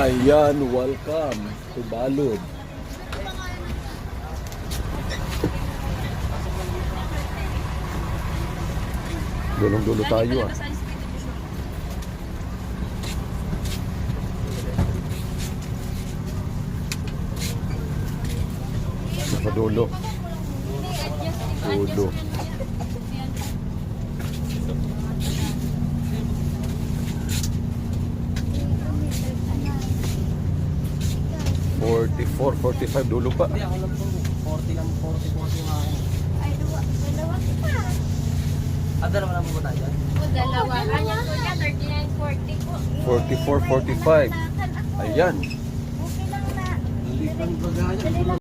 Ayan, welcome to Balud. Dulong-dulo tayo ah. Nasa dulo. Dulo. $44, $45 dulo pa. Hindi, ako lang po. 40 lang, 40 nga ako. Ay, dalawa kita. Dalawa lang po ba tayo? O, dalawa. Kanya po niya, 39.40 po. 44, 45. Ayan. Okay lang na. Hindi pa yung bagay.